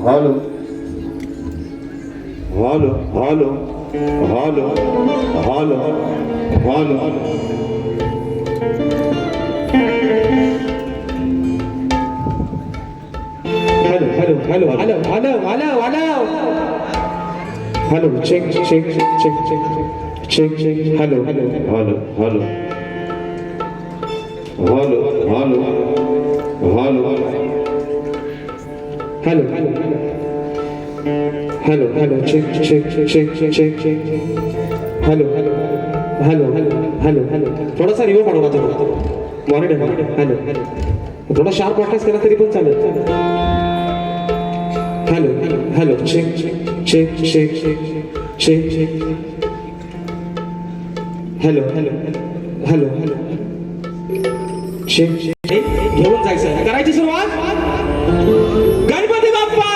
Hello hello hello hello hello hello hello hello hello hello hello hello hello check check check check check check hello hello hello hello hello hello hello hello hello hello check check check check check hello hello hello hello hello थोडासा reverb वाढवा थोडा monitor hello थोडा sharp वाटण्यास केला तरी पण चालेल hello hello check check check check check hello hello hello hello check घेऊन जायचं करायची सुरुवात गणपती बाप्पा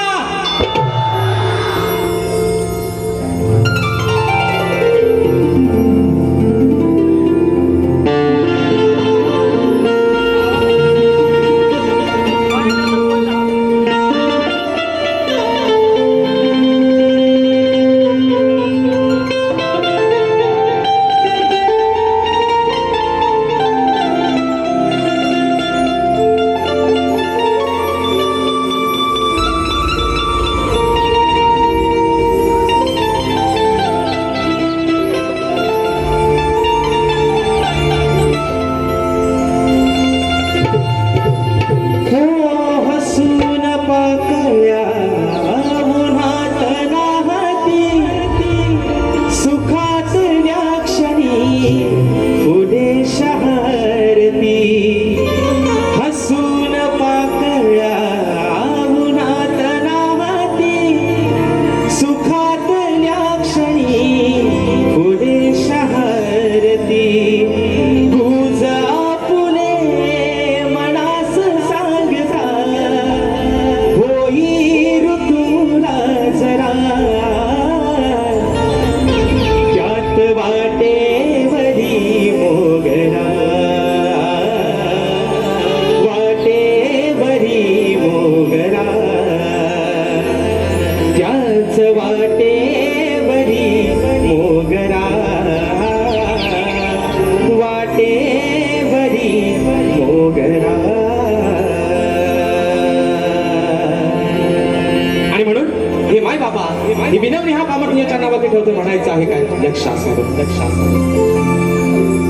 ही विनवणी हा कामर तुझ्या नावाचे ठेवतो म्हणायचं आहे काय लक्षात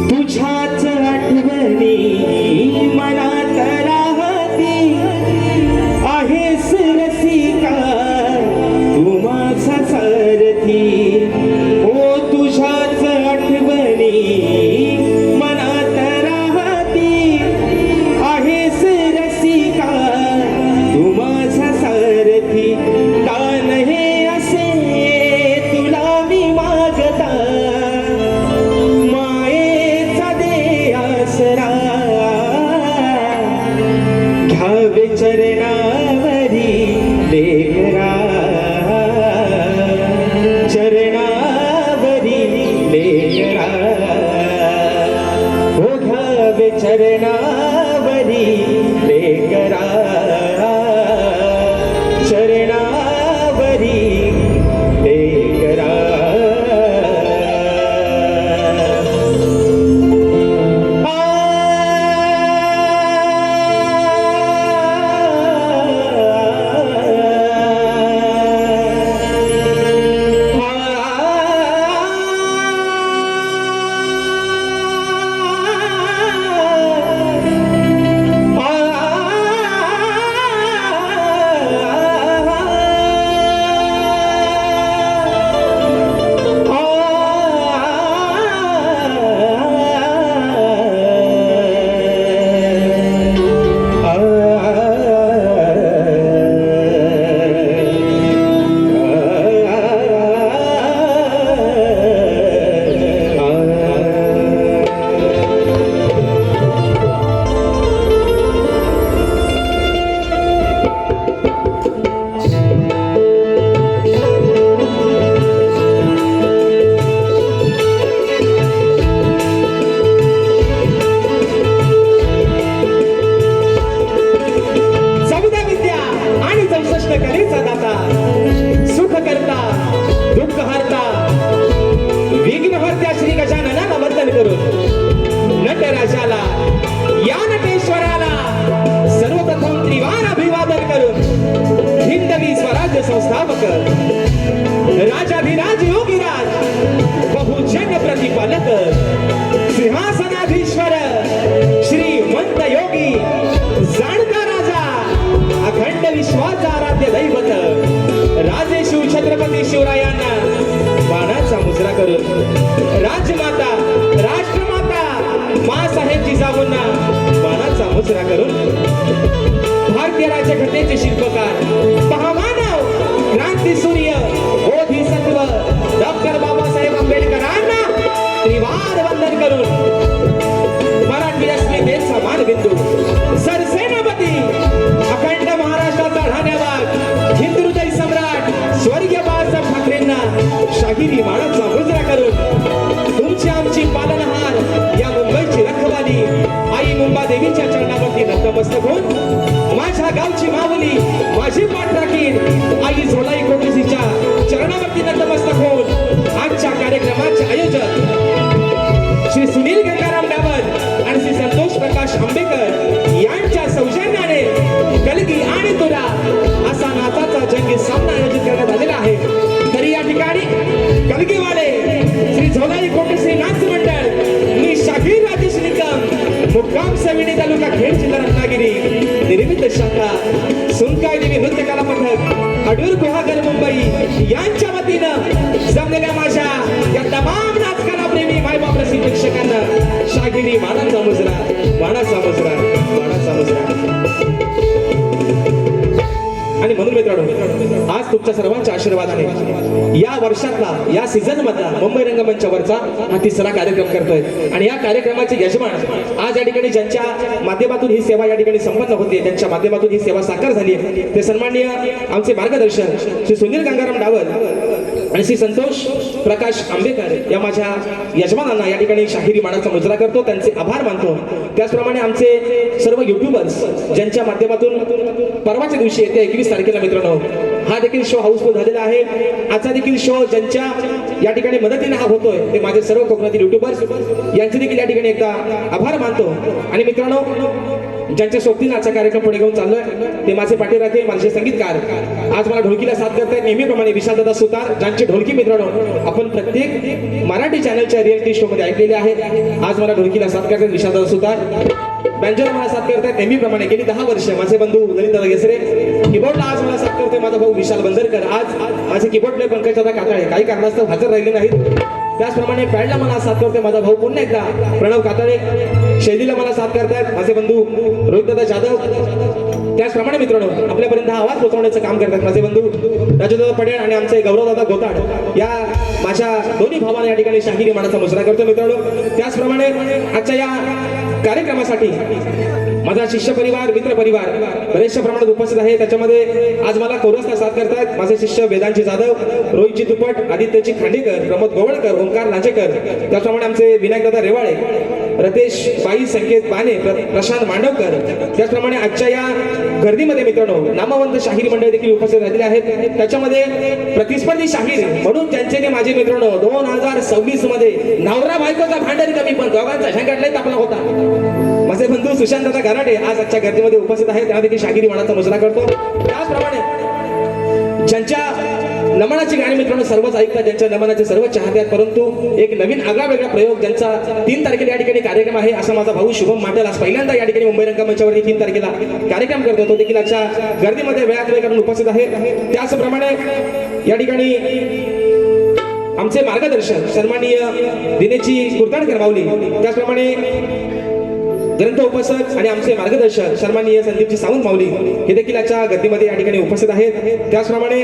तुझ्याच आठवणी मनात राहती आहेस रसिका तू माझा सारथी ओ तुझ्याच आठवणी मनात राहती आहेस रसिका तू माझा सारथी दान हे चरणावरी लेकरा चरणावरी लेकरा हो घ्यावे चरणावरी लेकरा चरणावरी लेकरा सेवावक राजाधिराज योगीराज बहुजन प्रतिपालक सिंहासनाधीश्वर श्रीमंत योगी जाणता राजा अखंड विश्वाचा आराध्य दैवत राजे शिव छत्रपती शिवरायांना मानाचा मुजरा करून राजमाता राष्ट्रमाता मासाहेब जिजाऊंना मानाचा मुजरा करून भारतीय राज्यघटनेचे शिल्पकार महामानव क्रांती सूर्य बोधिसत्व डॉक्टर बाबासाहेब आंबेडकरांना त्रिवार वंदन करून मराठी अस्मितेचा मानबिंदू सरसेनापती अखंड महाराष्ट्राचा धान्यवाद हिंदू हृदय सम्राट स्वर्गीय बाळासाहेब ठाकरेंना शाहिरी मानाचा मुजरा करून तुमची आमची पालनहार या मुंबईची रखवाली आई मुंबा देवीच्या चरणावरती नतमस्तक होऊन माझ्या गावची माऊली माझी पाठ राखील आई झोलाई कोटसीच्या चरणावरती नतमस्तक होऊन आजच्या कार्यक्रमाचे आयोजक श्री सुनील गंगाराम डाबर आणि श्री संतोष प्रकाश आंबेकर यांच्या सौजन्याने कलगी आणि तुरा असा नाचाचा जंगी सामना आयोजित करण्यात आलेला आहे. तरी या ठिकाणी कलगीवाले श्री झोलाई कोटसी नाच मंडळ मी शाहीर राजेश निकम मुक्काम सविणी तालुका खेड जिल्हा रत्नागिरी निर्मित शाखा सुनकाय देवी नृत्य कला पथक अडूर गुहागर मुंबई यांच्या वतीनं जमलेल्या माझ्या या तमाम नाचकला प्रेमी मायबाप रसिक प्रेक्षकांना शागिरी मानाचा मुजरा मानाचा मुजरा मानाचा मुजरा. आणि म्हणून मित्रांनो आज तुमच्या सर्वांच्या आशीर्वादाने या वर्षातला या सीझन मधला मुंबई रंगमंचावरचा हा तिसरा कार्यक्रम करतोय आणि या कार्यक्रमाचे यजमान आज या ठिकाणी ज्यांच्या माध्यमातून ही सेवा या ठिकाणी संपन्न होते ज्यांच्या माध्यमातून ही सेवा साकार झाली ते सन्माननीय आमचे मार्गदर्शक श्री सुनील गंगाराम डावर आणि श्री संतोष प्रकाश आंबेकर या माझ्या यजमानांना या ठिकाणी शाहिरी मानाचा मुजरा करतो त्यांचे आभार मानतो. त्याचप्रमाणे आमचे सर्व युट्यूबर्स ज्यांच्या माध्यमातून परवाच्या दिवशी येत्या 21 तारखेला मित्रांनो हा देखील शो हाऊसफुल झालेला आहे. आजचा देखील शो ज्यांच्या या ठिकाणी मदतीने हा होतोय ते माझे सर्व कोकणातील युट्यूबर्स यांचे देखील या ठिकाणी एकदा आभार मानतो. आणि मित्रांनो ज्यांच्या सोबतीने आजचा कार्यक्रम पुढे घेऊन चाललोय ते माझे पाठीराखे माझे संगीतकार आज मला ढोलकीला साथ करतायत नेहमीप्रमाणे विशालदादा सुतार ज्यांची ढोलकी मित्रांनो आपण प्रत्येक मराठी चॅनलच्या रिअलिटी शो मध्ये ऐकलेले आहे. आज मला ढोलकीला साथ करतायत विशालदादा सुतार. बँजोला मला साथ करतायत नेहमीप्रमाणे गेली 10 वर्ष माझे बंधू ललितदादा गेसरे. कीबोर्डला आज मला साथ करतोय माझा भाऊ विशाल बंदरकर. आज माझे कीबोर्ड प्लेयर पंकजदादा कातळे काही कारणास्तव हजर राहिले नाहीत. त्याचप्रमाणे पॅडला मला साथ करतोय माझा भाऊ पुन्हा एकदा प्रणव कातळे. शैलीला मला साथ करतायत माझे बंधू रोहितदादा जाधव. त्याचप्रमाणे मित्रांनो आपल्यापर्यंत हा आवाज पोहोचवण्याचं काम करतात माझे बंधू राजूदादा पटेल आणि आमचे गौरवदादा गोताड या माझ्या दोन्ही भावांना या ठिकाणी शाहिरी मानाचा मुजरा करतो मित्रांनो. त्याचप्रमाणे आजच्या या कार्यक्रमासाठी माझा शिष्य परिवार मित्र परिवार बरेचशा प्रमाणात उपस्थित आहे. त्याच्यामध्ये आज मला कोरसला साथ करतायत माझे शिष्य वेदांची जाधव रोहितजी दुपट आदित्यजी खांडेकर प्रमोद गोवळकर ओंकार लांजेकर. त्याचप्रमाणे आमचे विनायकदादा रेवाळे रतेश बाई संकेत बाने प्रशांत मांडवकर. त्याचप्रमाणे आजच्या या गर्दीमध्ये मित्रांनो नामवंत शाहीर मंडळ देखील उपस्थित झालेले आहेत. त्याच्यामध्ये प्रतिस्पर्धी शाहीर म्हणून त्यांचे माझे मित्रांनो 2026 मध्ये नवरा बायकोचा भांडण कमी पण दोघांचा झंगाटलाच आपला होता. माझे बंधू सुशांत दादा गराडे आज आजच्या गर्दीमध्ये उपस्थित आहेत त्यांना देखील शाहिरी मानाचा मुजरा करतो. त्याचप्रमाणे ज्यांच्या नमनाची गाणी मित्रांनो सर्वच ऐकतात ज्यांच्या नमनाचे सर्व चाहते आहेत परंतु एक नवीन आगळा वेगळा प्रयोग ज्यांचा 3 तारखेला या ठिकाणी कार्यक्रम आहे असा माझा भाऊ शुभम माटेल आज पहिल्यांदा या ठिकाणी मुंबई रंगमंचावरती 3 तारखेला कार्यक्रम करतो तो देखील आजच्या गर्दीमध्ये वेळात वेळ काढून उपस्थित आहे. त्याचप्रमाणे या ठिकाणी आमचे मार्गदर्शक सन्माननीय दिनेशजी कुर्ताडकर माऊली त्याचप्रमाणे ग्रंथ उपसक आणि आमचे मार्गदर्शक सन्माननीय संदीपजी सावंत माऊली हे देखील आजच्या गर्दीमध्ये या ठिकाणी उपस्थित आहेत. त्याचप्रमाणे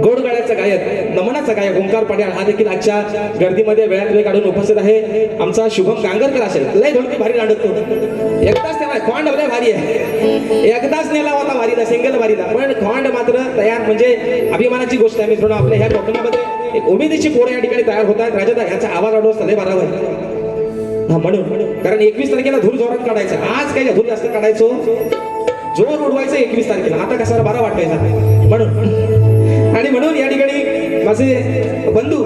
गोडगाड्याचा गायक नमनाचा गायक ओंकार पड्याळ हा देखील आजच्या गर्दीमध्ये वेळात वेळ काढून उपस्थित आहे. आमचा शुभम गांगरकर असेल लय ढोलकी भारी लांडतो एकदाच तेव्हा खोंड लय भारी आहे एकदाच नेला होता वारीला सिंगल वारीला पण खोंड मात्र तयार म्हणजे अभिमानाची गोष्ट आहे मित्रांनो. आपल्या ह्या कोकणामध्ये एक उमेदीची पोरं या ठिकाणी तयार होतात. राजादा याचा आवाज वाढवत लय बारावर हा म्हणून कारण 21 तारखेला धूर जोरात काढायचा आज काही धूर जास्त काढायचो जोर उडवायचं 21 तारखेला आता कसा बरा वाटायचा म्हणून आणि म्हणून या ठिकाणी माझे बंधू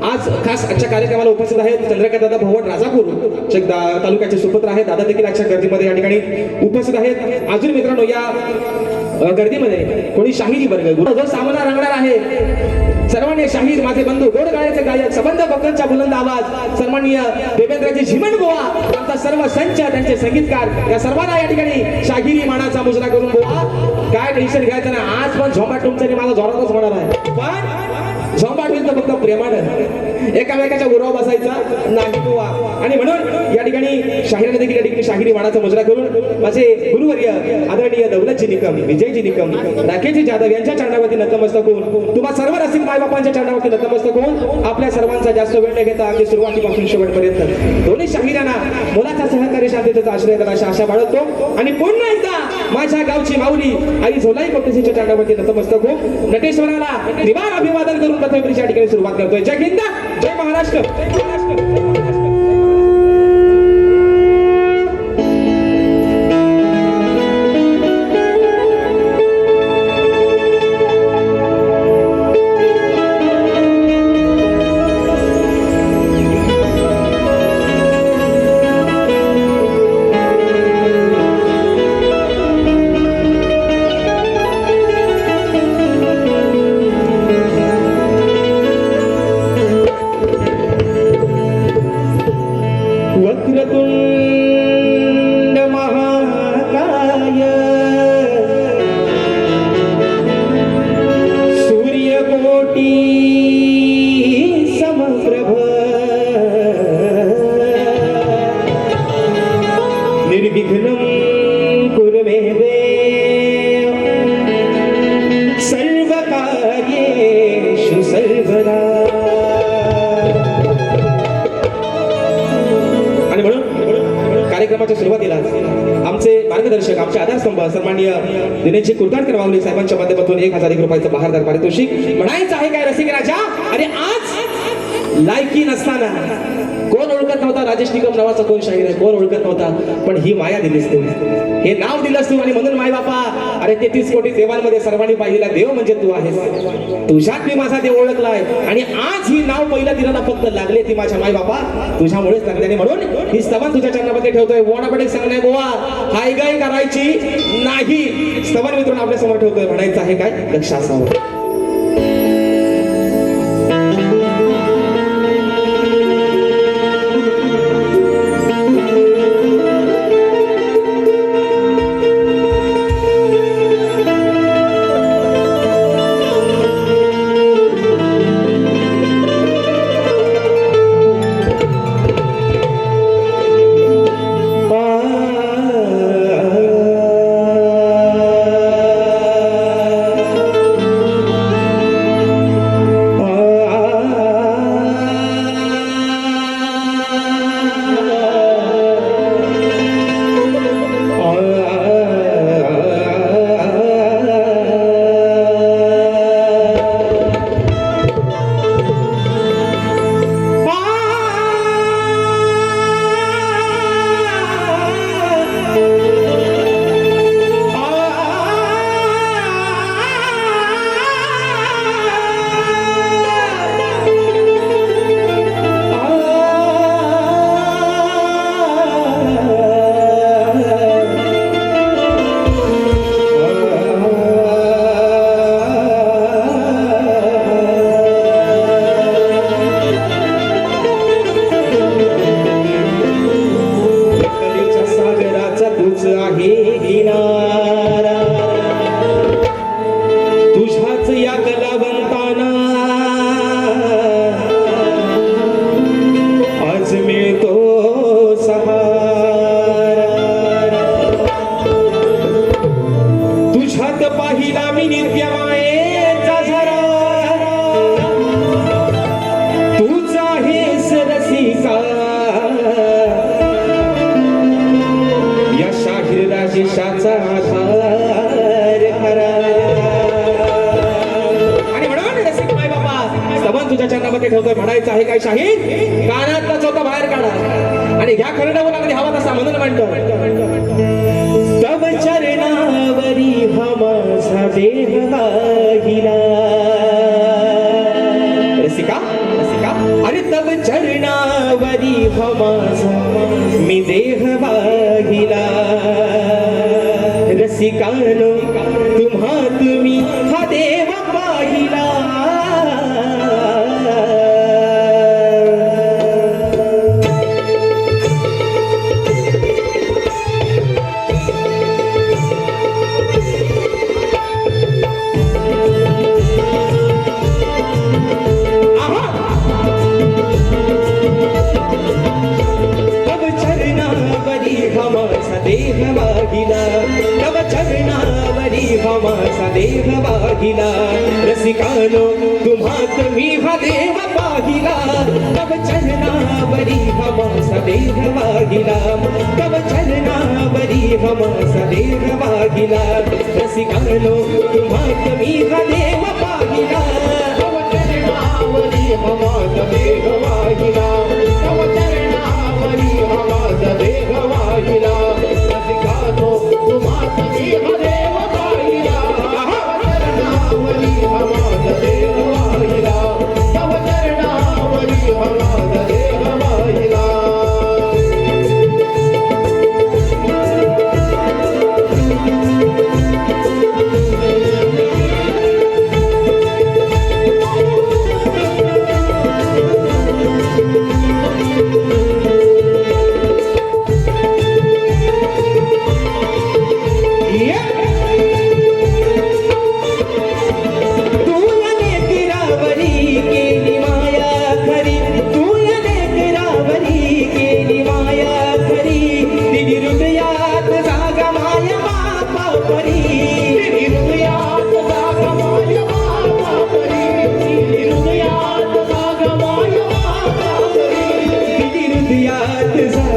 आज खास आजच्या कार्यक्रमाला उपस्थित आहेत. चंद्रकांत दादा भवट राजापूर तालुक्याचे सुपुत्र आहेत दादा देखील आजच्या गर्दीमध्ये या ठिकाणी उपस्थित आहेत. अजून मित्रांनो या गर्दीमध्ये कोणी शाहिरी वर्ग जो सामना रंगणार आहे सर्वांनी शाहीर माझे बंधू गोड गाण्याचे गायक सबंध भक्तांचा बुलंद आवाज सन्माननीय देवेंद्रजी झिमन बुवा त्यांचा सर्व संच त्यांचे संगीतकार या सर्वांना या ठिकाणी शाहिरी मानाचा मुजरा करून बुवा काय टेन्शन घ्यायचं ना आज पण झोंबाट तुमचं आणि माझा जोरातच होणार आहे पण झोंबाट होईल तर फक्त प्रेमानं एकामेकाच्या उरावर बसायचा नाही बुवा आणि म्हणून या ठिकाणी शाहिराने देखील या ठिकाणी शाहिरी मानाचा मुजरा करून माझे गुरुवर्य आदरणीय दौलतजी निकम विजयजी निकम राकेशजी जाधव यांच्या चरणावरती नतमस्तक होऊन तुम्हा सर्व रसिक मायबापांच्या चरणावरती नतमस्तक होऊन आपल्या सर्वांचा जास्त वेळ न घेता अगदी सुरुवातीपासून शेवटपर्यंत दोन्ही शाहिरांना मुलाचा सहकारी शांततेचा आश्रय करायची आशा बाळगतो आणि पुन्हा एकदा माझ्या गावची माऊली आई झोलाई कोटेसीच्या चरणावरती नतमस्तक होऊन नटेश्वराला त्रिवार अभिवादन करून प्रथम या ठिकाणी सुरुवात करतोय जय हिंद जय महाराष्ट्र जय महाराष्ट्र जय महाराष्ट्र वक्रतुंड महाकाय सूर्यकोटी समप्रभ निर्विघ्नं कुरु मे देव सर्वकार्येषु सर्वदा कार्यक्रमाच्या सुरुवातीला आमचे मार्गदर्शक आमचे आधारस्तंभ सन्माननीय दिनेशजी कुलकर्णी माऊली साहेबांच्या माध्यमातून 1000 रुपयाचं बहारदार पारितोषिक म्हणायचं आहे काय रसिक राजा अरे आज लायकी नसताना कोण ओळखत नव्हता राजेश निकम नावाचा कोण शाहीर आहे कोण ओळखत नव्हता पण ही माया दिलीस तू हे नाव दिलंस तू आणि म्हणून माय बापा अरे 33 कोटी देवांमध्ये सर्वांनी पाहिलेला देव म्हणजे तू आहेस तुझ्यात मी माझा देव ओळखलाय आणि आज ही नाव पहिलं दिलं फक्त लागले ती माझ्या माय बापा तुझ्यामुळेच लागले आणि म्हणून ही स्तवन तुझ्या चरणामध्ये ठेवतोय वोणापडे सांगणे गोवा हाय गाय करायची नाही स्तवन मित्रून आपल्या समोर ठेवतोय म्हणायचं आहे काय लक्ष असावं तुझ्या चरणामध्ये ठेवतोय म्हणायचं आहे काय शाहीर कानातला चौथा बाहेर काढा आणि घ्या खरडावर अगदी हवा तसा म्हणून म्हणतो तव चरणावरी हा माझा देह वाहिला रसिका रसिका अरे तव चरणावरी हा माझा मी देह वाहिला रसिकानो तुम सदेह वाहिला तव चरणावरी हमासा देह वाहिला रसिकानो तुम्हात मी हा देव पाहिला तव चरणावरी हमासा देह वाहिला तव चरणावरी हमासा देह वाहिला रसिकानो तुम्हात मी हा देव पाहिला तव चरणावरी हमासा देह वाहिला तव चरणावरी हमासा देह वाहिला रसिकानो तुम्हात मी हा देव पाहिला चरणावरी हमासा देह वाहिला तव चरणावरी हमासा देह वाहिला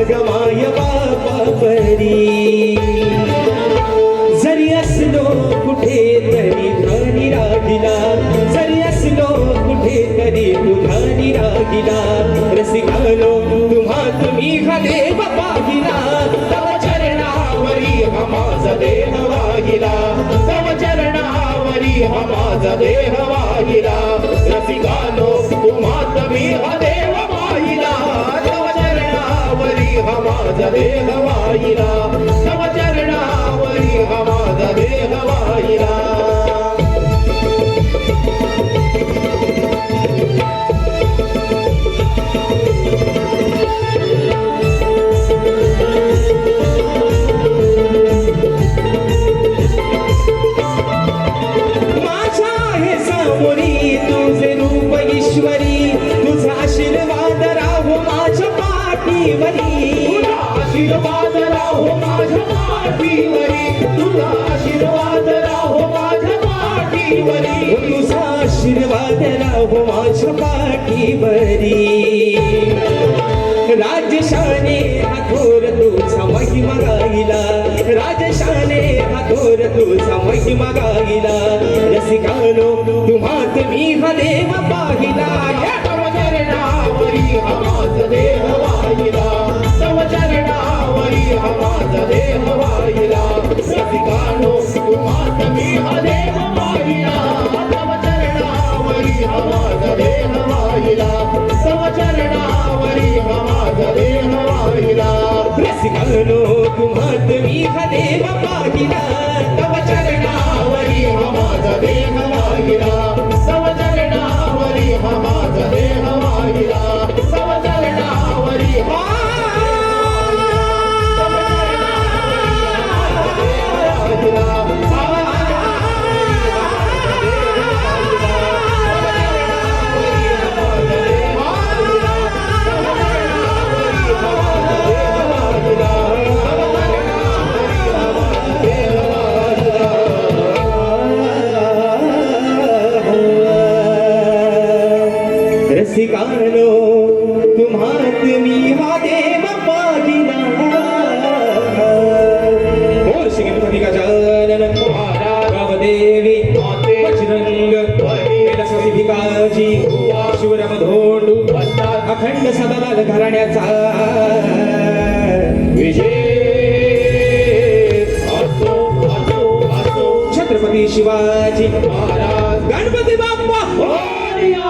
गमाय बापापरी जरी असलो कुठे तरी धनी राहिला जरी असलो कुठे तरी तू धनी राहिला रसिकानो तुम्हा तुम्ही हा देव पाहिला तव चरणावरी हा माझा देह वाहिला तव चरणावरी हा माझा देह वाहिला रसिकानो तुम्हा तुम्ही हा देव पाहिला हा माझा देह वाहिला तव चरणावरी हा माझा देह वाहिला माझ्या हे सामोरी तुझे रूप ईश्वरी तुझा आशीर्वाद राहो माझ्या पाठीवरी आशीर्वाद राहो माझ्या पाठीवरी तुझा आशीर्वाद राहो माझ्या पाठीवरी तुझा आशीर्वाद राहो माझ्या पाठीवरी राजशाने हातोर तुझा महिमा गाईला राजशाने हातोर तुझा महिमा गाईला रसिकानो तुम्हात मी हा देव पाहिला तव चरणावरी हा माझा देह वाहिला तव चरणावरी हा माझा देह वाहिला रसिकानो तुम्हात मी हा देव वाहिला तव चरणावरी हा माझा देह वाहिला तव चरणावरी हा माझा देह वाहिला रसिकानो तुम्हात मी हा देव पाहिला तव चरणावरी हा माझा देह वाहिला तव चरणावरी हा माझा देह वाहिला तव चरणावरी हा रसिकानो तुम्हात मी हा देव पाहिला बोल श्री गणपती गजानन गावदेवी बजरंग कैलासवासी शिवराम धोंडू अखंड सदालाल घराण्याचा विजय असो असो असो छत्रपती शिवाजी महाराज गणपती बाप्पा मोरया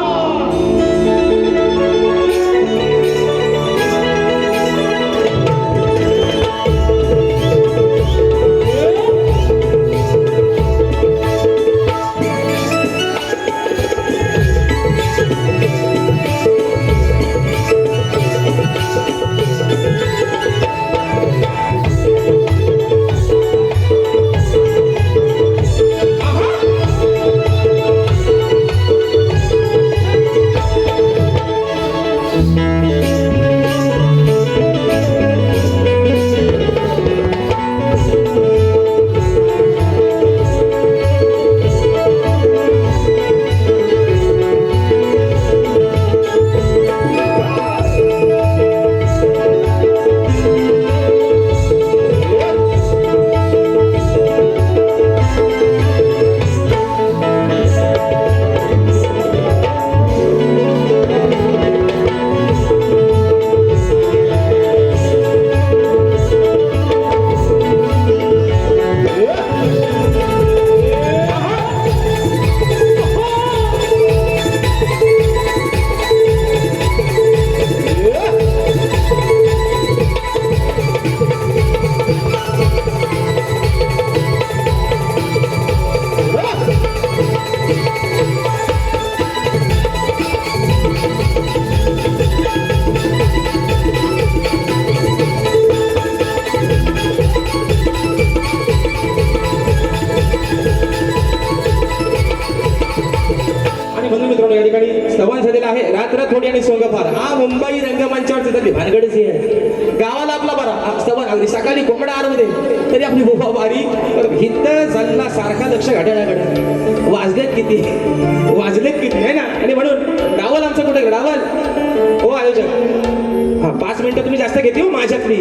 मित्रांनो या ठिकाणी स्तवन झालेला आहे रात्र थोडी आणि सोंग फार हा मुंबई रंगमंचावर तिथली भानगडच ही आहे गावाला आपला बरा स्तवन अगदी सकाळी कोंबडा आरवते तरी आपली बोबा बारी तर हित चालला सारखा लक्ष घड्याळाकडे वाजलेत किती आहे ना आणि म्हणून डावल आमचं कुठे डावल हो आयोजक हा 5 मिनिटं तुम्ही जास्त घेते हो माझ्यातली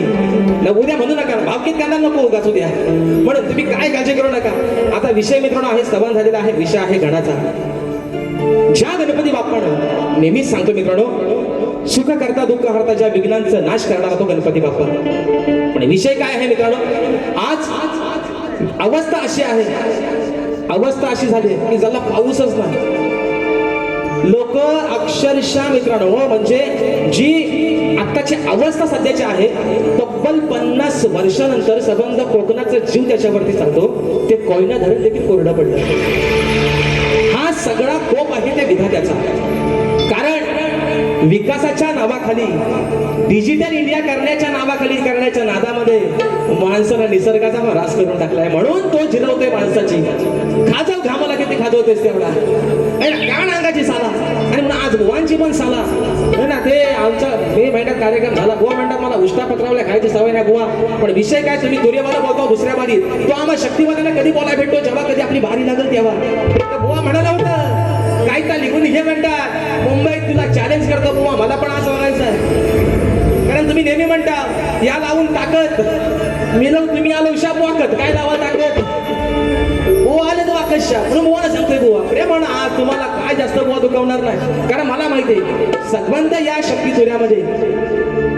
उद्या म्हणू नका भावकीत कांदा नको उगाच उद्या म्हणून तुम्ही काय काळजी करू नका आता विषय मित्रांनो आहे स्तवन झालेला आहे विषय आहे गणाचा ज्या गणपती बाप्पानं नेहमीच सांगतो मित्रांनो सुख करता दुःख हरता ज्या विघ्नांचा नाश करणारा तो गणपती बाप्पा पण विषय काय आहे मित्रांनो आज अवस्था अशी झाली की ज्याला पाऊसच नाही लोक अक्षरशः मित्रांनो म्हणजे जी आताची अवस्था सध्याची आहे तब्बल 50 वर्षानंतर संबंध कोकणाचा जीव त्याच्यावरती चालतो ते कोयना धरण देखील कोरडं पडलं हा सगळा कोप आहे त्या विधात्याचा कारण विकासाच्या नावाखाली डिजिटल इंडिया करण्याच्या नादामध्ये माणसाला निसर्गाचा ऱ्हास करून टाकलाय म्हणून तो जिरवतोय माणसाची खाजव घामाला किती खाजवतेस तेवढा कान अंगाची साला आणि म्हणून आज बुवांची पण साला ना ते आमचा मे महिन्यात कार्यक्रम झाला बुवा म्हणतात मला उष्टा पत्रावल्या खायची सवय नाही बुवा पण विषय काय तुम्ही तुर्यवाला बोलतो दुसऱ्या बारीत तो आम्हा शक्तिवादाला कधी बोलाय भेटतो जेव्हा कधी आपली बारी लागेल तेव्हा बुवा म्हणाला होता काय का लिहून हे म्हणतात मुंबईत तुला चॅलेंज करतो बुवा मला पण आज म्हणायचं आहे कारण तुम्ही नेहमी म्हणता या लावून ताकद मी लावून तुम्ही आलो शाप वाकत काय लावा ताकद बुवा आले तर वाकशा म्हणून बुवाला सांगतोय बुवा प्रेमानं आज तुम्हाला काय जास्त बुवा दुखवणार नाही कारण मला माहिती आहे सद्वंत या शक्ती तुऱ्यामध्ये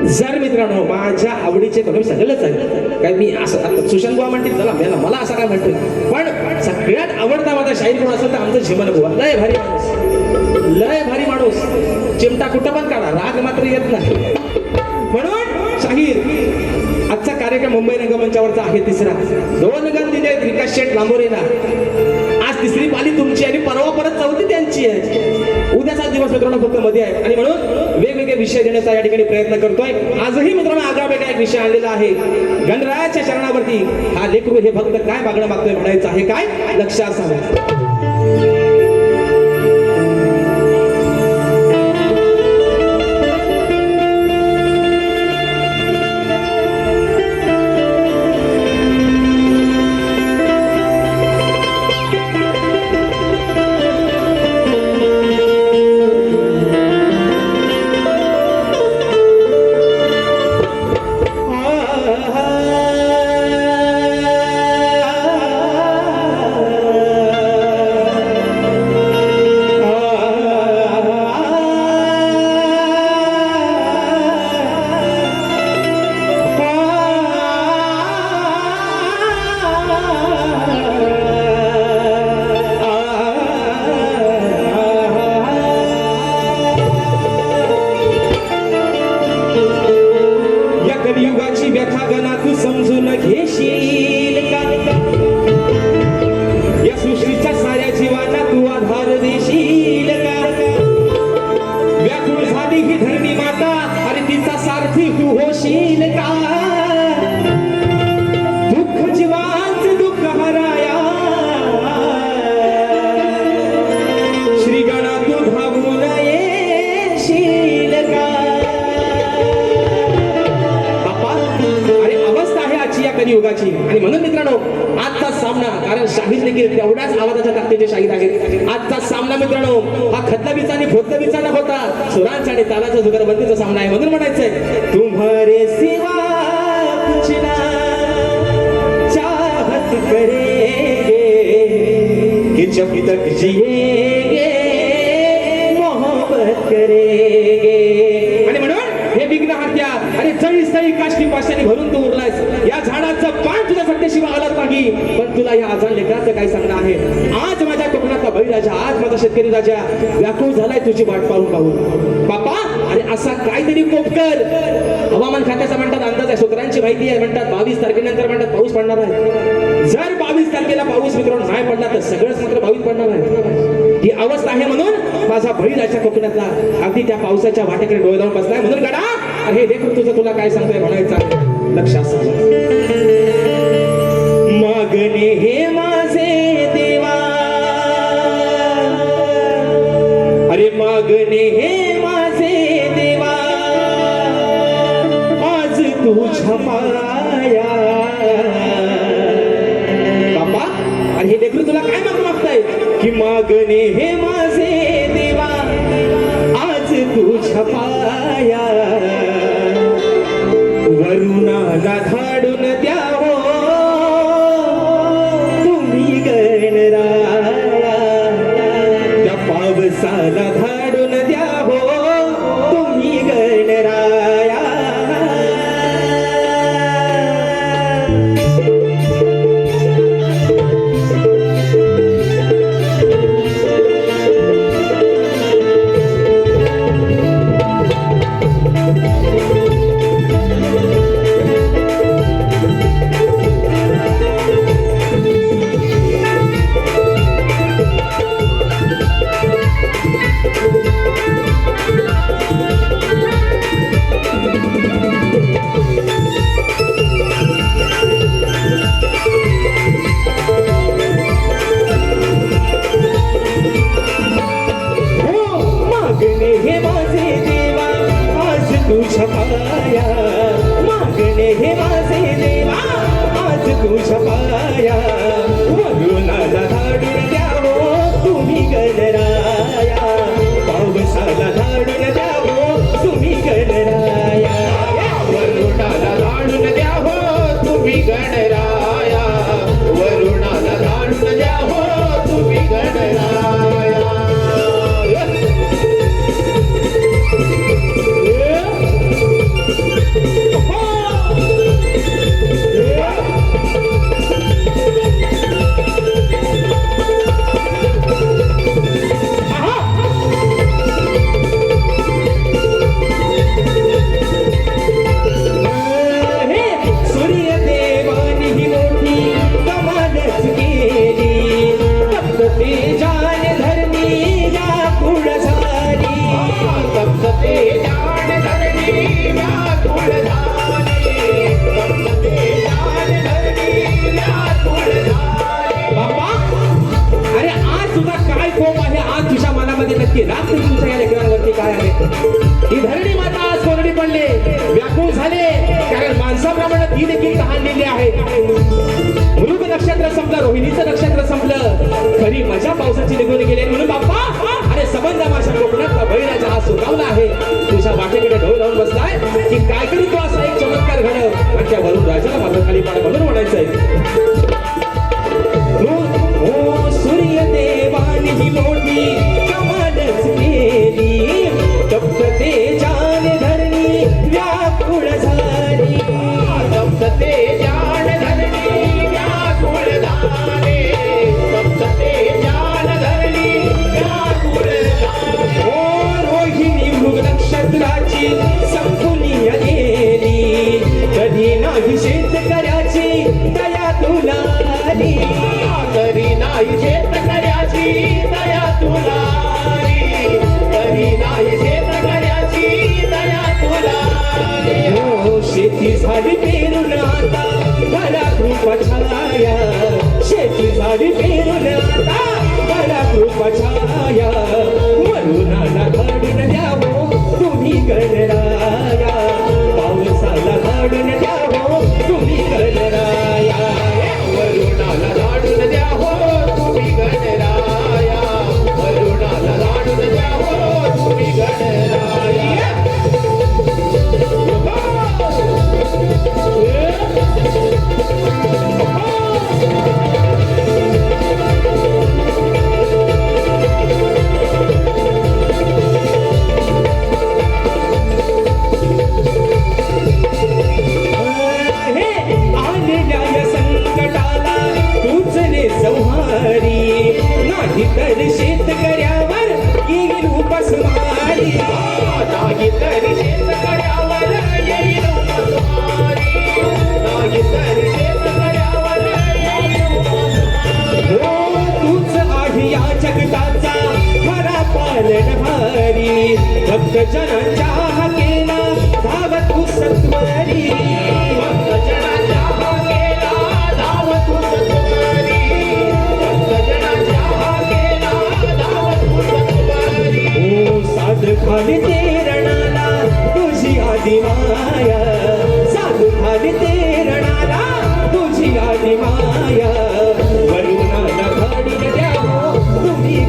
जर मित्रांनो माझ्या आवडीचे तुम्ही सगळंच आहे काय मी असं सुशांत बुवा म्हणतील चला मला असं काय म्हणतोय पण सगळ्यात आवडता माझा शाहीर कोण असेल तर आमचं झिमन बुवा लय भारी माणूस चिमटा कुठं पण काढा राग मात्र येत नाही म्हणून शाहीर आजचा कार्यक्रम मुंबई रंगमंचावरचा आहे तिसरा 2 गण दिले विकास शेठ लांबोरेला आज तिसरी पाली तुमची आणि परवा परत चौथी त्यांची आहे उद्याचा दिवस मित्रांनो फक्त मध्ये आहे आणि म्हणून वेगवेगळे विषय देण्याचा या ठिकाणी प्रयत्न करतोय आजही मित्रांनो आगळा वेगळा एक विषय आणलेला आहे गणरायाच्या चरणावरती हा लेकरू हे भक्त काय मागणं मागतोय म्हणायचं आहे काय लक्षात असावं आणि म्हणून मित्रांनो आजचा सामना कारण शाहीर देखील तेवढ्याच आवाजाच्या ताकदीचे शाहीर आहेत आजचा सामना मित्रांनो हा खतलबीचा आणि खोतलबीचा न होता सुरांचा आणि तालाचा जुगरबंदीचा सामना आहे म्हणून म्हणायचंय तुम्हारे सिवा कुछ ना चाहत करेंगे कि जब तक जिएंगे मोहब्बत करेंगे आणि म्हणून हे विघ्न हत्या अरे जळी सळी काष्टी पाशाने भरून तू उरलायस या झाडाचं पान तुझ्या सत्तेशिवाय आलं नाही पण तुला या आजान लेकराचं काय सांगणं आहे आज माझ्या कोकणातला बळीराजा आज माझा शेतकरी राजा व्याकुळ झालाय तुझी वाट पाहून बापा अरे असा काहीतरी कोपकर हवामान खात्याचा म्हणतात अंदाज आहे सूत्रांची माहिती आहे म्हणतात 22 तारखेनंतर म्हणतात पाऊस पडणार आहे जर 22 तारखेला पाऊस मित्रांनो नाही पडला तर सगळंच मात्र 22 पडणार आहे ही अवस्था आहे म्हणून माझा बळीराजा कोकणातला अगदी त्या पावसाच्या वाटेकडे डोळे लावून बसलाय म्हणून गडा अरे देखो तुझं तुला काय सांगतोय म्हणायचं लक्षात मागणे हे माझे देवा अरे मागणे हे माझे देवा आज तुझ्या पाया वरुणाला धाडून द्यावो तुम्ही गणराया त्या पावसाला धाडून द्यावो तुम्ही गणराया तुझ्या पाया मागणे हे माझे देवा आज तुझ्या पाया वरुणाला धाडून द्यावो तुम्ही गणराया पावसाला धाडून द्यावो तुम्ही गणराया वरुणाला धाडून द्यावो तुम्ही गणराया वरुणाला धाडून द्यावो तुम्ही गणराया नक्की राग तुमच्या या लेकरांवरती काय आहे ही धरणी माता आज कोरडी पडले व्याकुळ झाले कारण माणसाप्रमाणे ती देखील तहानलेली आहे मृग नक्षत्र संपलं रोहिणीचं नक्षत्र संपलं खरी मजा पावसाची निघून गेली म्हणून बाप्पा अरे सबंध माझ्या कोकणात बळीराजा हा सुगावला आहे तुझ्या वाटेकडे ढोल लावून बसलाय की काय करी तो असा एक चमत्कार घडव आणि त्या वरून राजाला माझं खाली पाड म्हणून म्हणायचंय ओ सूर्य देवानी ही मोठी कमालच केली तप्त तेजान धरणी व्याकुळ झाली तप्त तेजान धरणी व्याकुळ झाली तप्त तेजान धरणी व्याकुळ झाली ओ रोहिणी मृग नक्षत्राची संकुली आलेली कधी नाही शेतकऱ्याची दया तुला आली तरी नाही शेतकऱ्याची दया तुला तरी नाही शेतकऱ्याची दया तुला हो शेती झाली पेरून आता भला कृपा छाया शेती झाली पेरून आता भला कृपा छाया वरुणाला धाडून द्यावो तुम्ही गणराया पावसाला धाडून द्यावो तुम्ही गणराया वरुणाला धाडून द्यावो तुम्ही गणराया वरुणाला धाडून द्यावो तुम्ही गणराया नाही तर शेतकऱ्यावर येईल उपासमारी नाही तर शेतकऱ्यावर येईल उपासमारी नाही तर शेतकऱ्यावर येईल उपासमारी हो तूच आहे या जगताचा खरा पालनहारी भक्त जनांच्या हाकेला धावत तू सत्वरी भक्त जनांच्या हाकेला धावत तू सत्वरी भक्त जनांच्या हाकेला धावत तू सत्वरी ओ साध खाली तेरणाला तुझी आधी माया साध खाली तेरणाला तुझी आधी माया वरुणाला धाडून द्यावो तुम्ही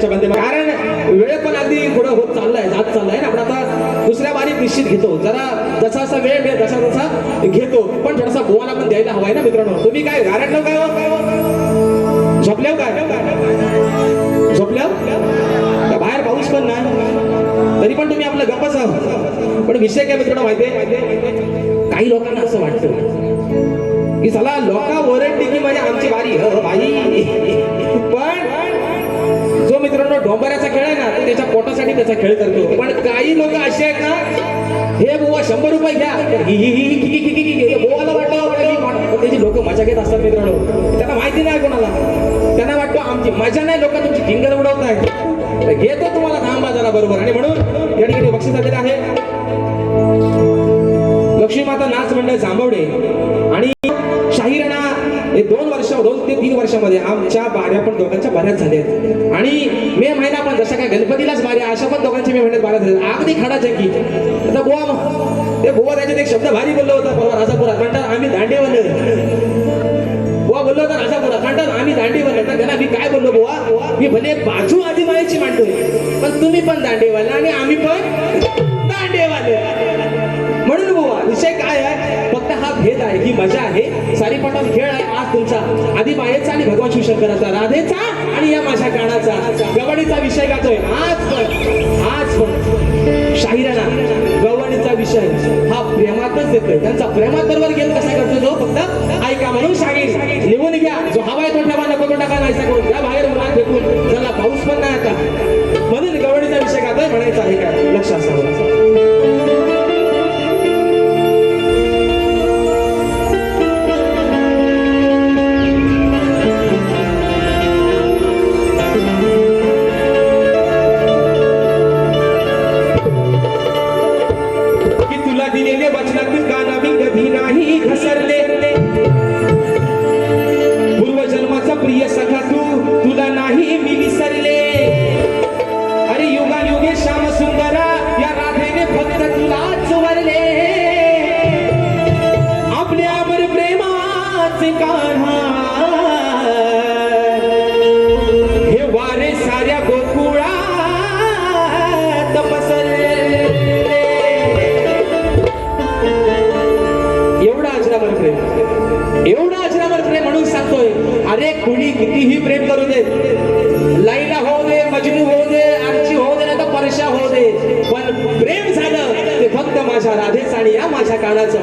मंच बंद कारण वेळ पण अगदी पुढे होत चाललाय जात चाललाय ना. आपण आता दुसऱ्या बारीत निश्चित घेतो जरा जसा जसा वेळ मिळेल तसा तसा घेतो पण थोडासा बोवाला पण द्यायला हवाय ना मित्रांनो. तुम्ही काय गारटलो काय हो? झोपल्याव काय झोपल्याव का बाहेर पाऊस पण नाही तरी पण तुम्ही आपलं गप्पच आहोत. पण विषय काय मित्रांनो माहितीये काही लोकांना असं वाटतं की चला लोका ओरडली की म्हणजे आमची बारी बाई. पण जो मित्रांनो डोंबऱ्याचा खेळ आहे ना तो त्याच्या पोटासाठी त्याचा खेळ करतो. पण काही लोक असे आहेत ना हे बुवा 100 रुपये घ्या बुवाला वाटतं त्याची लोक मजा घेत असतात मित्रांनो. त्यांना माहिती नाही कोणाला त्यांना वाटतं आमची मजा नाही लोक तुमची टिंगर उडवत आहे. घेतो तुम्हाला थांबा जरा बरोबर. आणि म्हणून या ठिकाणी बक्षीस आलेलं आहे लक्ष्मी माता नाच मंडळ जांभवडे आणि शाही राणा. हे 2 ते 3 वर्षामध्ये आमच्या बाऱ्या पण दोघांच्या बऱ्याच झाल्या. आणि मे महिना पण जशा काय गणपतीलाच बाऱ्या अशा पण दोघांच्या मे महिन्यात बाऱ्या झाल्या. अगदी खडा जगी. आता बुवा त्याच्यात एक शब्द भारी बोललो होता परवा राजापुरात म्हणतात आम्ही दांडेवाले. बुवा बोललो होता राजापुरात म्हणतात आम्ही दांडेवाले. तर त्यांना मी काय बोललो बुवा मी भले बाजू आदिवासीची मांडतोय पण तुम्ही पण दांडेवाले आणि आम्ही पण दांडेवाले. म्हणून बुवा विषय काय आहे फक्त हा भेद आहे ही मजा आहे सारी पटात खेळ आहे. आज तुमचा आधी बायेचा आणि भगवान शिवशंकराचा राधेचा आणि या माझ्या कानाचा गवळीचा विषय गातोय. आज पण शाहिराना गवळीचा विषय हा प्रेमातच देतोय. त्यांचा प्रेमात बरोबर गेम कसा करतो तो फक्त ऐका. म्हणून शाहीर लिहून घ्या जो हवाय तो ठेवा नको तो टाका नाही करून त्या बाहेर मुलात फेकून त्याला पाऊस पण नाही आता. म्हणून गवळीचा विषय गातोय म्हणायचा आहे काय लक्ष असावं. दिलेले वचनातील गाणं मी कधी नाही घसरले. पूर्वजन्माचा प्रिय सखा तुला नाही मी विसरले. अरे युगायुगे श्याम सुंदरा या राधेने फक्त तुलाच वरले. आपल्या अमर प्रेमाचे कान्हा हे वारे साऱ्या गोकुळात पसरले. एवढा अजरामर प्रेम म्हणून सांगतोय. अरे कुणी कितीही प्रेम करू दे लैला होऊ दे मजनू होऊ दे आरची होऊ दे नाही तर परशा होऊ दे पण प्रेम झालं ते फक्त माझ्या राधेचं आणि या माझ्या कानाचं.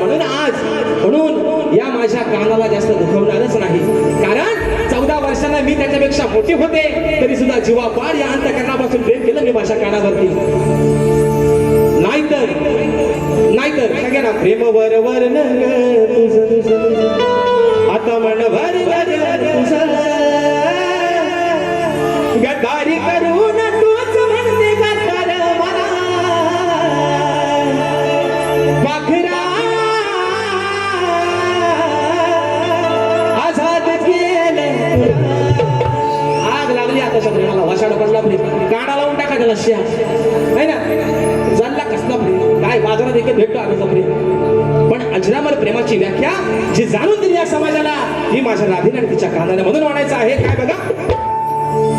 म्हणून या माझ्या कानाला जास्त दुखवणारच नाही कारण 14 वर्षांना मी त्याच्यापेक्षा मोठी होते तरी सुद्धा जीवापाड या अंतकरणापासून प्रेम केलं मी माझ्या कानावरती. नाहीतर सगळ्यांना प्रेम वर आता मन भर गद्दारी करून तूच म्हणते गद्दार मला पाखरा आझाद केले. आग लागली आता शब्दाला वशाड पडला काढा लावून टाका त्याला शिया आहे ना. जल्ला कसला प्रेम काय बाजारात एक भेटतो आगाचा प्रेम. पण अजरामर प्रेमाची व्याख्या जी जाणून दिली या समाजाला ही माझ्या राधेने आणि तिच्या कानाने. म्हणून म्हणायचं आहे काय बघा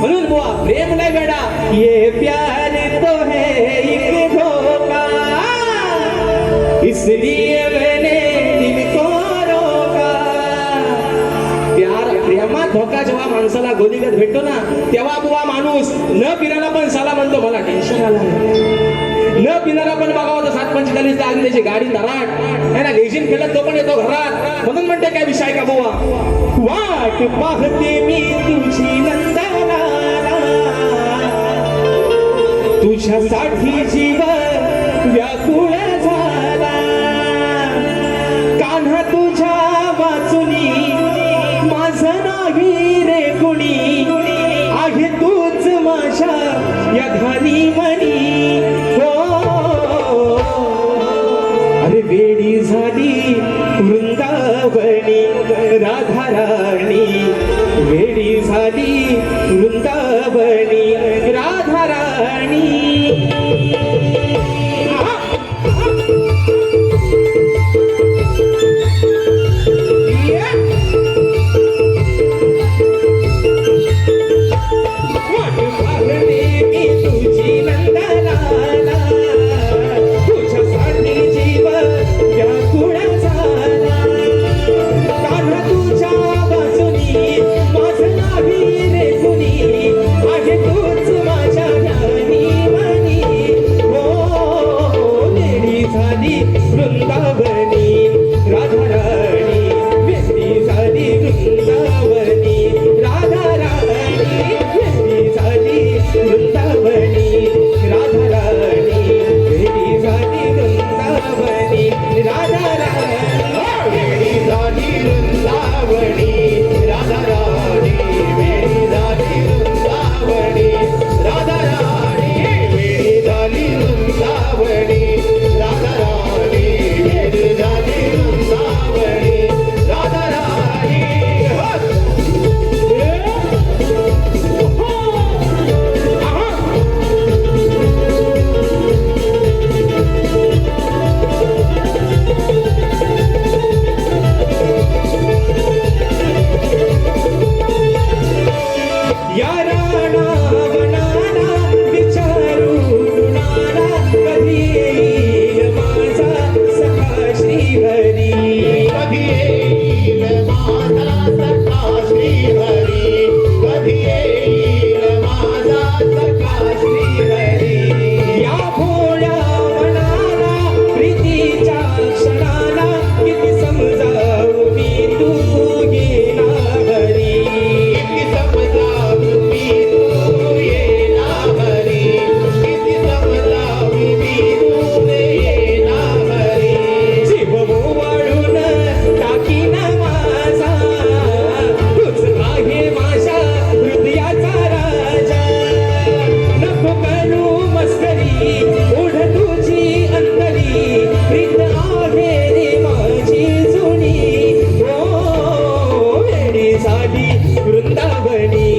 म्हणून बुवा प्रेम नाही बेडा ये प्यार तो है एक धोखा इसलिए मैंने दिल को रोका. प्रेमात धोका जेव्हा माणसाला गोलीगत भेटतो ना तेव्हा बुवा माणूस न पिराला पण साला म्हणतो मला टेन्शन आलं. न पिणारा पण बघावं तर 7:45 आधी त्याची गाडी तराट आहे ना लेझिम खेळत तो पण येतो घरात. म्हणून म्हणते काय विषय का बुवा वाट पाहते मी तुझी नंदना तुझ्यासाठी जीव व्याकुळ झाला. कान्हा तुझ्या वाचुनी माझं नाही रे कुणी आहे तूच माझ्या या धानी मनी. अरे वेडी झाली वृंदावनी राधा राणी वेडी झाली वृंदावनी राधा राणी. वाट पाहते वृंदावनी राधा राणी भेट झाली वृंदावनी राधा राणी या राणा वनाला विचारू कुणाला कधी येईल माझा सखा श्रीहरी कधी येईल माझा सखा श्रीहरी कधी येईल माझा सखा श्रीहरी या भोळ्या मनाला प्रीतीच्या क्षणाला किती समजावू मी तू येना घरी किती समजावी मी तू येना घरी किती समजावी मी तू येना घरी जीव वाढून टाकीन माझा तूच आहे माझ्या हृदयाचा राजा नको करू मस्करी ओढ तुझी अंतरी प्रीत आहे रे माझी जुनी ओ वेडी झाली वृंदावनी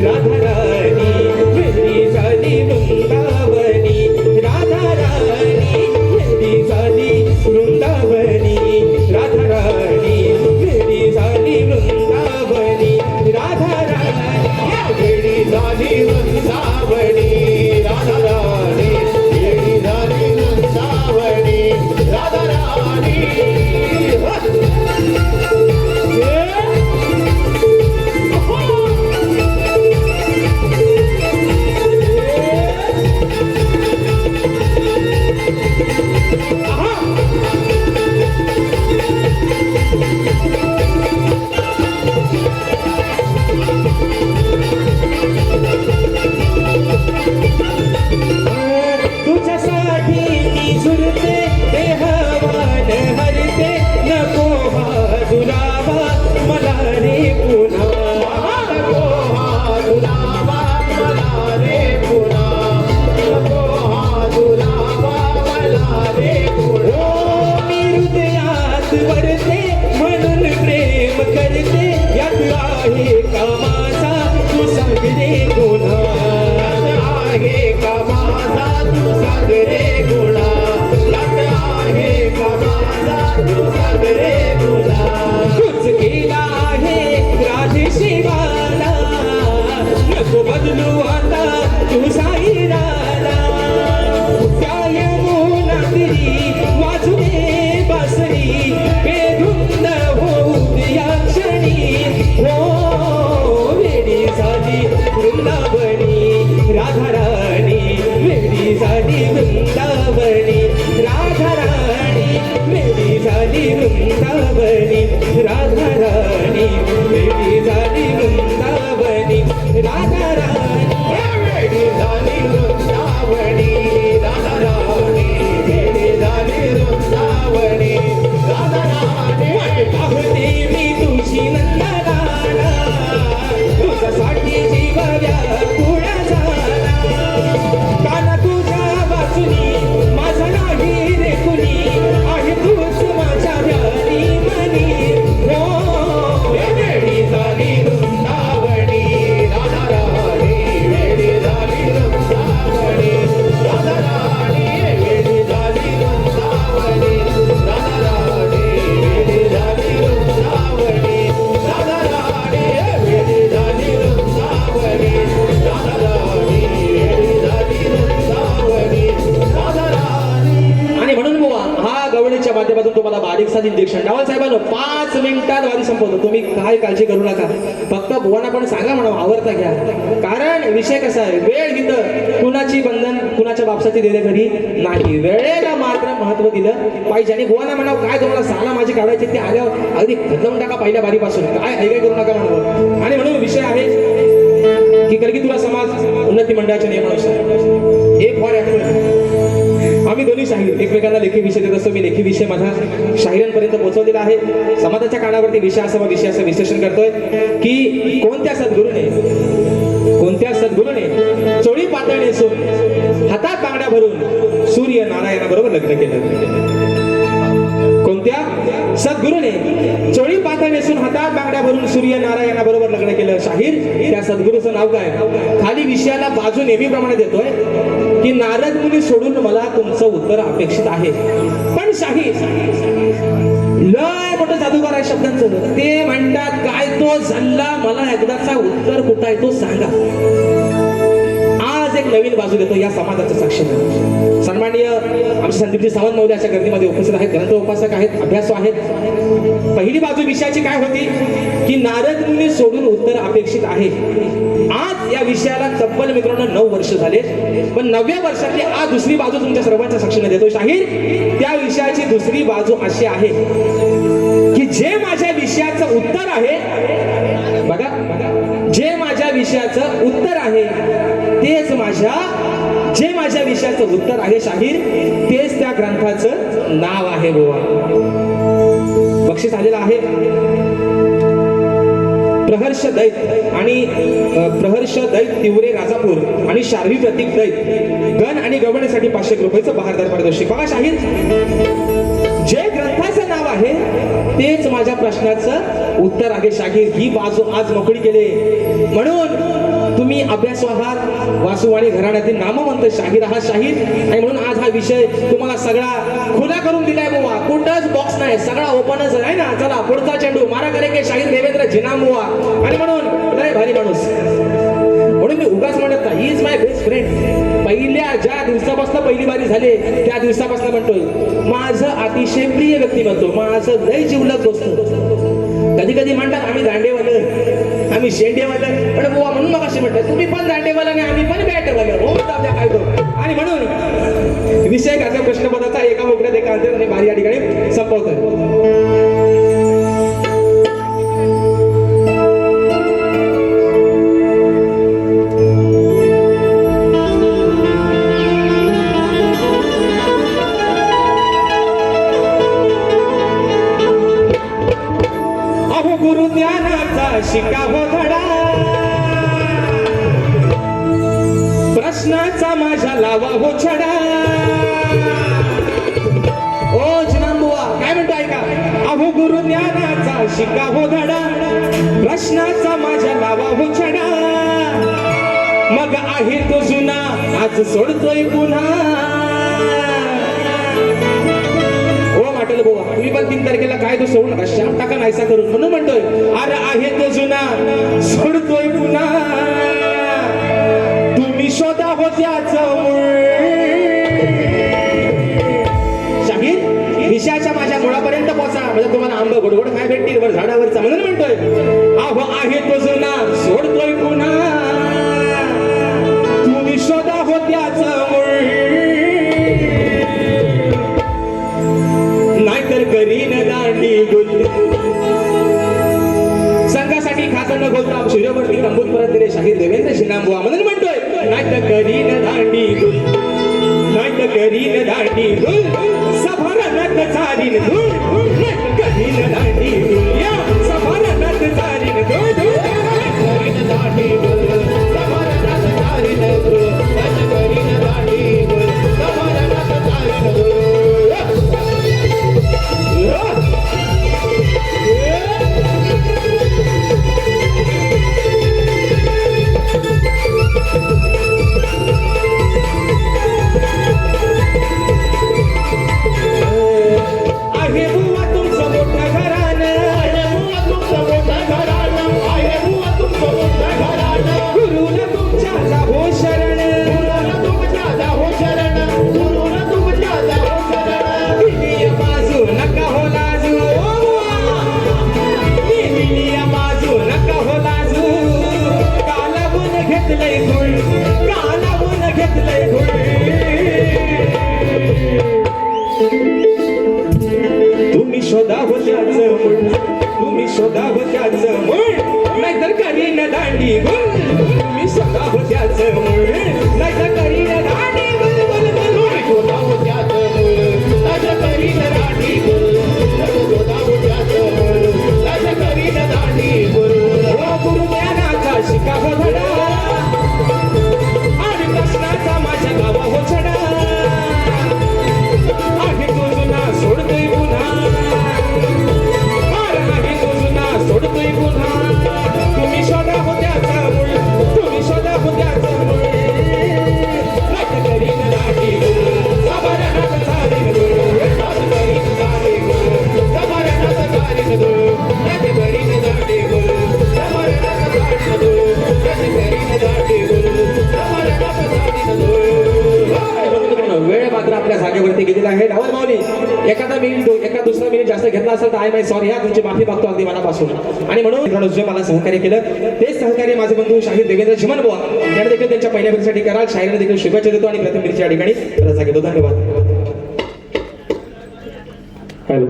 राधा राणी वेडी झाली वृंदावनी राधा राणी वेडी झाली वृंदावनी राधा राणी वेडी झाली वृंदावनी राधा राणी वेडी झाली वृंदावनी राधा राणी वेडी झाली वृंदावनी राधा राणी तुझ्यासाठी मी झुरते देहवान हरते नको हा दुरावा मला रे पुन्हा नको हा दुरावा मला रे पुन्हा नको हा दुरावा मला रे पुन्हा ओ मी हृदयात वरते म्हणून प्रेम करते यात आहे कामाचा तू सांग रे गुन्हा आहे का माझा तू सांग रे गुणा यात आहे का माझा तू सांग रे गुणा तूच केला आहे राधे शिवाला नको बदलू आता तुझा इरादा त्या यमुना तिरी वाजू दे बासरी बेधुंद होऊ या क्षणी हो वेडी झाली वृंदावनी राधा राणी वेडी झाली वृंदावनी राधा राणी वेडी झाली वृंदावनी राधा राणी वेडी झाली वृंदावनी राधा राणी वेडी झाली वृंदावनी राधा राणी वेडी झाली वृंदावनी राधा राणी पाहते मी तुझी नंदलाला तुझ्यासाठी जीव व्याकुळ झाला काना तुझ्या वाचुनी माझा नाही रे कुणी आहे तूच माझ्या व्यारी मनी हो वेडी झाली वृंदावनी राधा राणी वेडी झाली वृंदावनी राधा राणी वेडी झाली वृंदावनी राधा राणी वेडी झाली वृंदावनी राधा राणी वेडी झाली वृंदावनी राधा राणी वेडी झाली वृंदावनी राधा राणी आणि म्हणून बुवा हा गवळीच्या माध्यमातून तुम्हाला बारीकसा इंजेक्शन डावल साहेबांनो 5 मिनिटात वारी संपवतो तुम्ही काय काळजी करू नका फक्त बुवांना पण सांगा म्हणा आवडता घ्या कारण विषय कसा आहे वेळ हिथं कुणाची बंधन कुणाच्या बापसाची देणे घरी नाही वेळेला मात्र महत्व दिलं पाहिजे आणि बुवांना म्हणावं काय तुम्हाला साला माझी काढायची ते आल्यावर अगदी खतम टाका पहिल्या बारीपासून काय ऐकाय करू नका म्हणावं आणि म्हणून विषय आहे की कलगी तुला समाज उन्नती मंडळाच्या नियमानुसार एक फॉर आम्ही दोन्ही शाहीर एकमेकांना लेखी विषय देत असतो मी लेखी विषय माझा शाहिरांपर्यंत पोहोचवलेला आहे समाजाच्या कानावरती विषयासह विश्लेषण करतोय की कोणत्या सद्गुरूने चोळी पातळ नेसून हातात बांगड्या भरून सूर्य सूर्यनारायणाबरोबर लग्न केलं. कोणत्या सद्गुरूने चोळी पाता नेसून हातात बांगड्या भरून सूर्यनारायणाबरोबर लग्न केलं. शाहीर त्या सद्गुरूचं नाव काय? खाली विषयाला बाजू नेहमीप्रमाणे देतोय की नारद मुनी सोडून मला तुमचं उत्तर अपेक्षित आहे. पण शाहीर लय मोठं जादूगार आहे शब्दांचं. ते म्हणतात काय तो झल्ला मला एकदाचा उत्तर कुठं आहे तो सांगा. आज एक नवीन बाजू देतो या समाजाच्या साक्षीने. सन्माननीय आमचे संदीपजी सावंत महोदय अशा गर्दीमध्ये उपस्थित आहेत. ग्रंथ उपासक आहेत, अभ्यासू आहेत. पहिली बाजू विषयाची काय होती की नारद मुनी सोडून उत्तर अपेक्षित आहे. आज या विषयाला तब्बल मित्रांनो 9 वर्ष झाले. पण 9व्या वर्षातली आज दुसरी बाजू तुमच्या सर्वांच्या साक्षीने देतो. शाहीर त्या विषयाची दुसरी बाजू अशी आहे की जे माझ्या विषयाचं उत्तर आहे बघा, जे माझ्या विषयाचं उत्तर आहे तेच जे माझ्या विषयाचं उत्तर आहे शाहीर तेच त्या ग्रंथाचं नाव आहे. बुवा बक्षीस आलेलं आहे. प्रहर्ष दैत तिवरे राजापूर आणि शार्वी प्रतीक दैत गण आणि गवण्यासाठी 500 रुपयाचं बहारदार पारितोषिक. बघा शाहीर जे ग्रंथाचं नाव आहे तेच माझ्या प्रश्नाचं उत्तर आहे. शाहीर ही बाजू आज मोकळी केली. म्हणून तुम्ही अभ्यास आहात, वासुवाणी घराण्यातील नामवंत शाहीर आहात शाहीर, आणि म्हणून आज हा विषय तुम्हाला सगळा खुला करून दिलाय. बुवा कुठंच बॉक्स नाही, सगळा ओपनच आहे ना. चला पुढचा चेंडू मारा करेंगे शाहीर देवेंद्र जिनाम बुवा. आणि म्हणून लय भारी माणूस म्हणून मी उगाच म्हणत नाही, इज माय बेस्ट फ्रेंड. पहिल्या ज्या दिवसापासून पहिली बारी झाली त्या दिवसापासून म्हणतोय माझं अतिशय प्रिय व्यक्तिमत्व, माझं लय जिवलग दोस्त. कधी कधी म्हणतात आम्ही दांडेवालं, आम्ही शेंडेवालं, पण बुवा म्हणून मग अशी म्हणतात तुम्ही पण दांडेवाला आणि आम्ही पण बॅटवालं. हो जाऊया काय तो. आणि म्हणून विषय घातला प्रश्नपदाचा एका मोकळ्यात एका अंतर आणि बारी या ठिकाणी संपवतोय. गुरु ज्ञानाचा शिकावं धडा, प्रश्नाचा माझ्या लावा हो छडा. ओ जिनांबुवा काय म्हणतो ऐका. अहो गुरु ज्ञानाचा शिकावं धडा, प्रश्नाचा माझ्या लावा हो छडा. मग आहे तो जुना आज सोडतोय पुन्हा. वाटेल बुवा तुम्ही पण 3 तारखेला काय तो सोडू नका, शाम टाका नाहीसा करून. म्हणून म्हणतोय अरे आहे तो जुना सोडतोय पुन्हा. तुम्ही शोधा होत्याचं मूळ. शाहीर विषयाच्या माझ्या मुळापर्यंत पोहोचा म्हणजे तुम्हाला आंब गोडगोड काय भेटतील वर झाडावरचा. म्हणून म्हणतोय अहो आहे तो जुना सोडतोय पुन्हा. तुम्ही शोधा होत्याचं मूळ. नाहीतर करीन दांडी गुल. संघासाठी खातं न घोलता सूर्यवरती तंबूत परत दिले शाहीर देवेंद्र शिनांबुवा. म्हणून म्हणतोय नाहीतर करीन दांडी गुल, नाहीतर करीन दांडी गुल. सभारणात चालीन धूळ, नाहीतर करीन दांडी गुल. या सभारणात चालीन धूळ, करीन दांडी गुल. सभारणात चालीन धूळ, नाहीतर करीन दांडी गुल. सभारणात चालीन धूळ. आहे बुवा तुमचं मोठं घराणं, आहे बुवा तुमचं मोठं घराणं, आहे बुवा तुमचं मोठं घराणं. गुरुला तुमच्या जाहो शरण, गुरुला तुमच्या जाहो शरण, गुरुला तुमच्या जाहो शरण. दिली बाजू नका हो लाजू, दिली बाजू नका हो लाजू. कालावून घेतलंय धूळ, कालावून घेतलंय धूळ. तुम्ही शोधा होत्याचं मूळ, तुम्ही शोधा होत्याचं मूळ. नाहीतर करीन दांडी गुल. तुम्ही शोधा होत्याचं मूळ, नाहीतर करीन दांडी गुल गुल गुल. तुम्ही शोधा होत्याचं मूळ, नाहीतर करीन दांडी गुल. शोधा होत्याचं मूळ, नाहीतर करीन दांडी गुल. ओ गुरु ज्ञानाचा शिकावं धडा आणि प्रश्नाचा माझ्या गावा दिलेला आहे नवल माऊली एका दुसरा मिनिट जास्त घेतला असेल तर आय माय सॉरी हा तुमची माफी मागतो अगदी मनापासून आणि म्हणून मित्रांनो जे मला सहकार्य केलं तेच सहकार्य माझे बंधू शाहीर देवेंद्र चिमन बुवा त्यांना देखील त्यांच्या पहिल्या फेरीसाठी कराल शाहीरांना देखील शुभेच्छा देतो आणि प्रथम फेरीच्या ठिकाणी रजा घेतो धन्यवाद. हॅलो.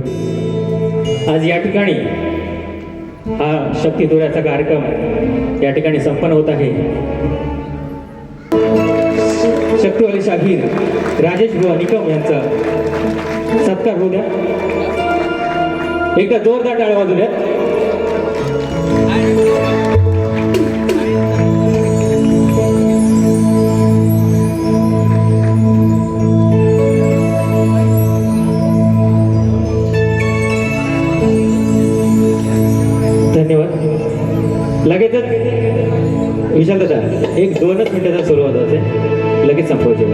आज या ठिकाणी हा शक्ती दोऱ्याचा कार्यक्रम या ठिकाणी संपन्न होत आहे. शक्तीवाली शाहीर राजेश बुवा निकम यांचा सत्कार होऊ द्या. एकदा जोरदार टाळ्या वाजू द्या. धन्यवाद. लगेचच विशाल दादा 1-2च मिनिटाचा सुरुवात होते लगेच संपवायचे.